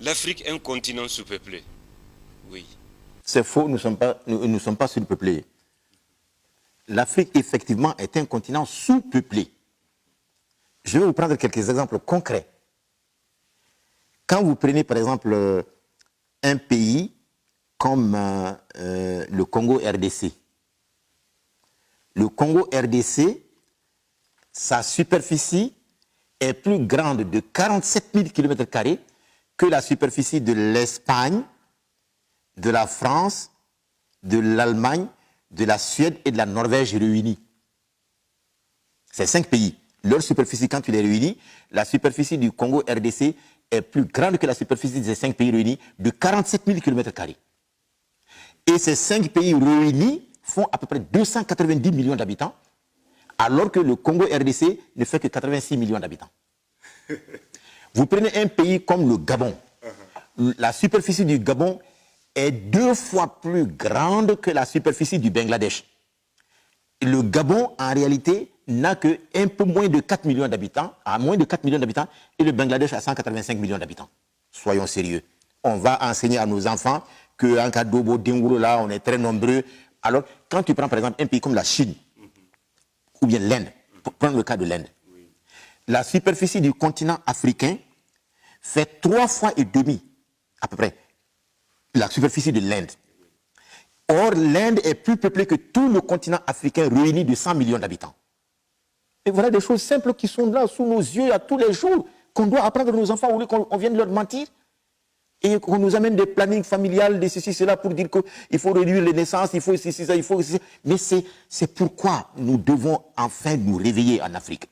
L'Afrique est un continent sous-peuplé. Oui. C'est faux, nous ne sommes pas sous-peuplés. L'Afrique, effectivement, est un continent sous-peuplé. Je vais vous prendre quelques exemples concrets. Quand vous prenez, par exemple, un pays comme le Congo RDC. Le Congo RDC, sa superficie est plus grande de 47 000 km² que la superficie de l'Espagne, de la France, de l'Allemagne, de la Suède et de la Norvège réunis. Ces 5 pays. Leur superficie, quand tu les réunis, la superficie du Congo RDC est plus grande que la superficie de ces 5 pays réunis de 47 000 km². Et ces 5 pays réunis font à peu près 290 millions d'habitants, alors que le Congo RDC ne fait que 86 millions d'habitants. Vous prenez un pays comme le Gabon. La superficie du Gabon est 2 fois plus grande que la superficie du Bangladesh. Le Gabon, en réalité, n'a que un peu moins de 4 millions d'habitants, à moins de 4 millions d'habitants, et le Bangladesh a 185 millions d'habitants. Soyons sérieux. On va enseigner à nos enfants qu'en Kadobo, Dengouro, là, on est très nombreux. Alors, quand tu prends par exemple un pays comme la Chine, ou bien l'Inde, pour prendre le cas de l'Inde, la superficie du continent africain fait 3 fois et demi, à peu près, la superficie de l'Inde. Or, l'Inde est plus peuplée que tout le continent africain réuni de 100 millions d'habitants. Et voilà des choses simples qui sont là sous nos yeux à tous les jours, qu'on doit apprendre à nos enfants, au lieu qu'on vienne leur mentir. Et qu'on nous amène des plannings familiales, des ceci, cela, pour dire qu'il faut réduire les naissances, il faut ceci, ça, il faut ceci. Mais c'est pourquoi nous devons enfin nous réveiller en Afrique.